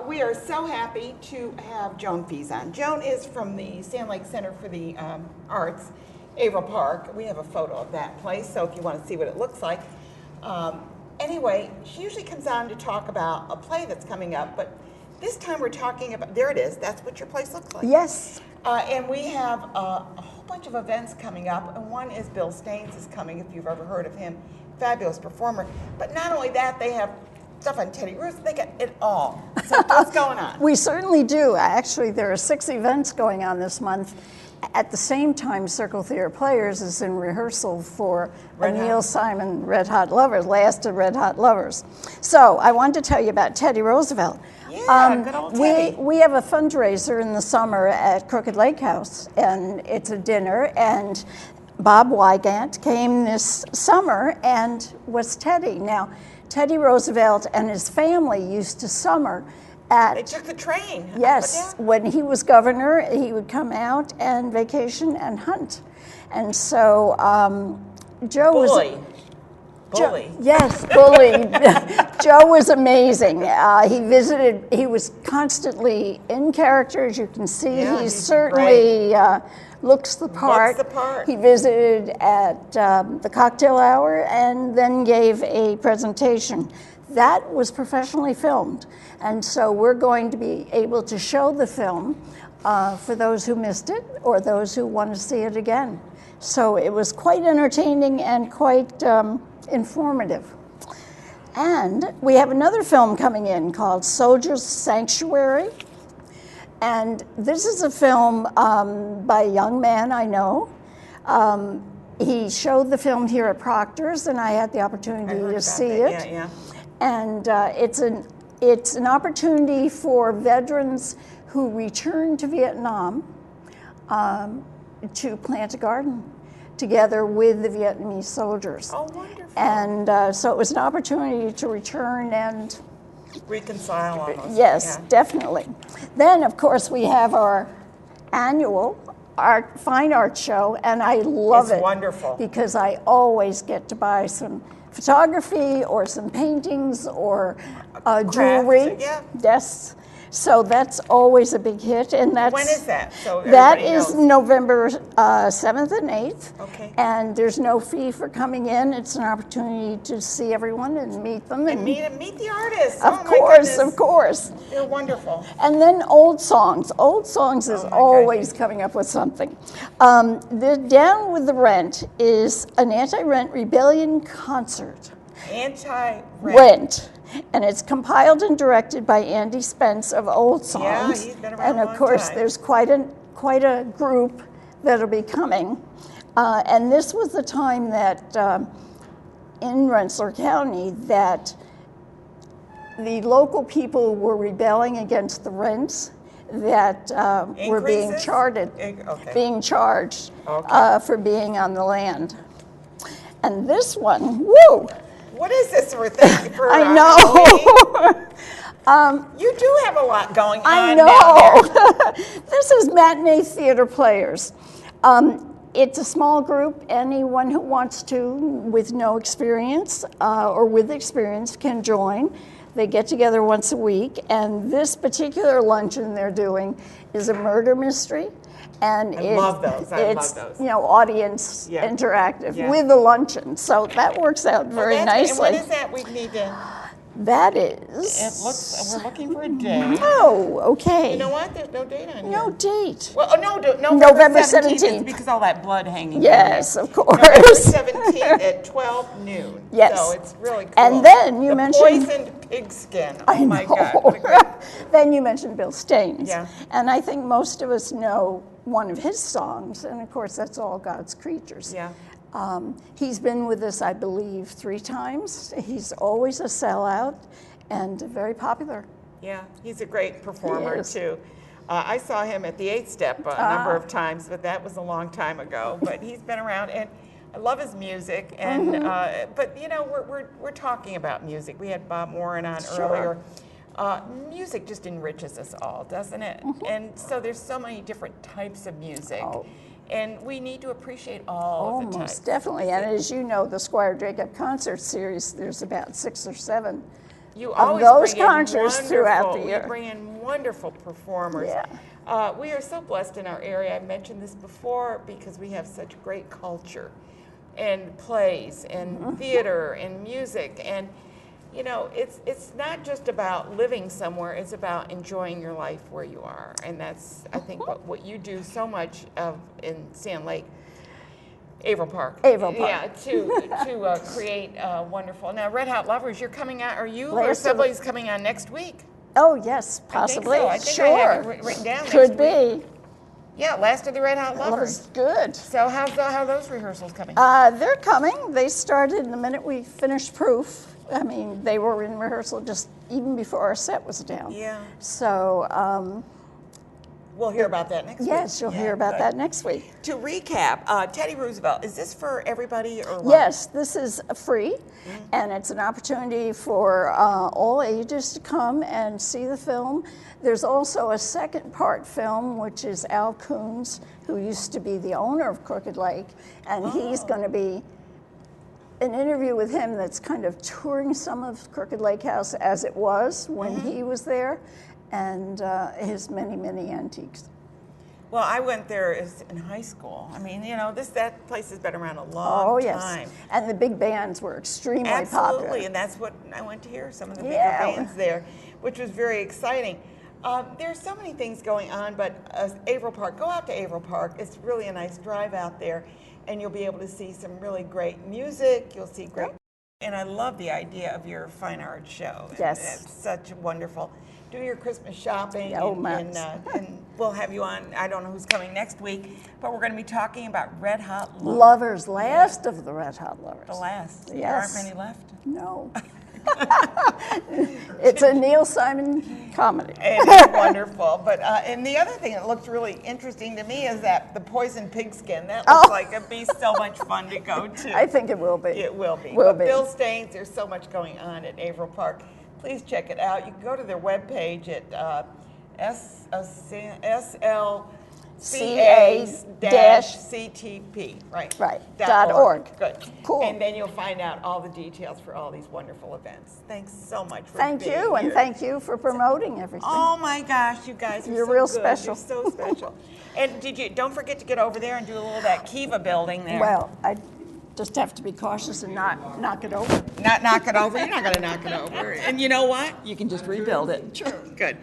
We are so happy to have Joan Fuess on. Joan is from the Sand Lake Center for the Arts, Averill Park. We have a photo of that place, so if you want to see what it looks like. Anyway, she usually comes on to talk about a play that's coming up, but this time we're talking about, there it is, that's what your place looks like. Yes. And we have a whole bunch of events coming up, and one is Bill Staines is coming, if you've ever heard of him, fabulous performer. But not only that, they have stuff on Teddy Roosevelt, they got it all. So what's going on? We certainly do. Actually, there are 6 events going on this month. At the same time, Circle Theater Players is in rehearsal for a Neil Simon Red Hot Lovers, last of Red Hot Lovers. So I wanted to tell you about Teddy Roosevelt. Yeah, good old Teddy. We have a fundraiser in the summer at Crooked Lake House, and it's a dinner, and Bob Wygant came this summer and was Teddy. Now, Teddy Roosevelt and his family used to summer at... They took the train. Yes, when he was governor, he would come out and vacation and hunt. And so Joe was... Bully. Yes, bully. Joe was amazing. He was constantly in character, as you can see. Yeah, he certainly looks the part. He visited at the cocktail hour and then gave a presentation. That was professionally filmed. And so we're going to be able to show the film for those who missed it or those who want to see it again. So it was quite entertaining and quite informative. And we have another film coming in called Soldiers Sanctuary. And this is a film by a young man I know. He showed the film here at Proctor's, and I had the opportunity to see it. Yeah. And it's an opportunity for veterans who return to Vietnam to plant a garden together with the Vietnamese soldiers. Oh, wonderful. And so it was an opportunity to return and reconcile almost. Yes, definitely. Then, of course, we have our annual fine art show, and I love it. It's wonderful. Because I always get to buy some photography or some paintings or jewelry. Yeah. Yes. So that's always a big hit, and that's... When is that? So that is November 7th and 8th. Okay. And there's no fee for coming in. It's an opportunity to see everyone and meet them. And meet the artists. Of course. They're wonderful. And then Old Songs. Old Songs is always coming up with something. The Down with the Rent is an anti-rent rebellion concert. Anti-rent. And it's compiled and directed by Andy Spence of Old Songs. Yeah, he's been around and a of long course, time. there's quite a group that'll be coming. And this was the time that in Rensselaer County that the local people were rebelling against the rents that were being charged for being on the land. And this one, woo! What is this for? I know. You do have a lot going on. I know. This is Matinee Theater Players. It's a small group. Anyone who wants to, with no experience or with experience, can join. They get together once a week, and this particular luncheon they're doing is a murder mystery. And I love those. It's audience interactive with the luncheon, so that works out very nicely. And when is that? We need to. That is. We're looking for a date. Oh, okay. You know what? There's no date on here. No date. Well, no, November 17th. It's because all that blood hanging. Yes, of course. November 17th at 12 noon. Yes. So it's really cool. And then you mentioned poisoned pigskin. Oh my God. Then you mentioned Bill Staines. Yeah. And I think most of us know one of his songs, and of course that's All God's Creatures. Yeah. He's been with us, I believe, 3 times. He's always a sellout and very popular. Yeah, he's a great performer too. I saw him at the 8th Step a number of times, but that was a long time ago. But he's been around, and I love his music. And but we're talking about music. We had Bob Warren on earlier. Music just enriches us all, doesn't it? And so there's so many different types of music. And we need to appreciate all of the types. Most definitely. And as you know, the Squire Jacob Concert series, there's about 6 or 7 You always those bring in concerts throughout the year. You bring in wonderful performers. Yeah. We are so blessed in our area. I mentioned this before because we have such great culture and plays and theater and music. And, you know, it's not just about living somewhere. It's about enjoying your life where you are. And that's, I think, what you do so much of in Sand Lake. Averill Park. Averill Park. Yeah, to create wonderful. Now, Red Hot Lovers, you're coming out. Are you or somebody's coming on next week? Oh yes, possibly. I think sure. I have it written down. Could next be. Week. Yeah, last of the Red Hot Lovers. Good. So how are those rehearsals coming? They're coming. They started the minute we finished Proof. I mean, they were in rehearsal just even before our set was down. Yeah. So. We'll hear about that next week. Yes, you'll hear about that next week. To recap, Teddy Roosevelt, is this for everybody or what? Yes, this is free, and it's an opportunity for all ages to come and see the film. There's also a second part film, which is Al Coons, who used to be the owner of Crooked Lake, and he's going to be an interview with him that's kind of touring some of Crooked Lake House as it was when he was there, and his many, many antiques. Well, I went there in high school. I mean, you know, that place has been around a long time. And the big bands were extremely popular. Absolutely, and that's what I went to hear, some of the bigger bands there, which was very exciting. There's so many things going on, but Averill Park, go out to Averill Park. It's really a nice drive out there, and you'll be able to see some really great music. You'll see great, and I love the idea of your fine art show. Yes. It's such wonderful. Do your Christmas shopping, and we'll have you on. I don't know who's coming next week, but we're going to be talking about Red Hot Lovers. Last of the Red Hot Lovers. The last. Yes. There aren't many left. No. It's a Neil Simon comedy. It's wonderful. But and the other thing that looks really interesting to me is that the poison pigskin. That looks like it'd be so much fun to go to. I think it will be. It will be. Will be. Bill Staines, there's so much going on at Averill Park. Please check it out. You can go to their webpage at slca-ctp, right? Right. .org. Good. Cool. And then you'll find out all the details for all these wonderful events. Thanks so much for being here. Thank you, and thank you for promoting everything. Oh my gosh, you guys are You're so real good. special. You're so special. And don't forget to get over there and do a little of that Kiva building there. Well, I just have to be cautious and not knock it over. Not knock it over? You're not going to knock it over. And you know what? You can just rebuild it. Sure. Good.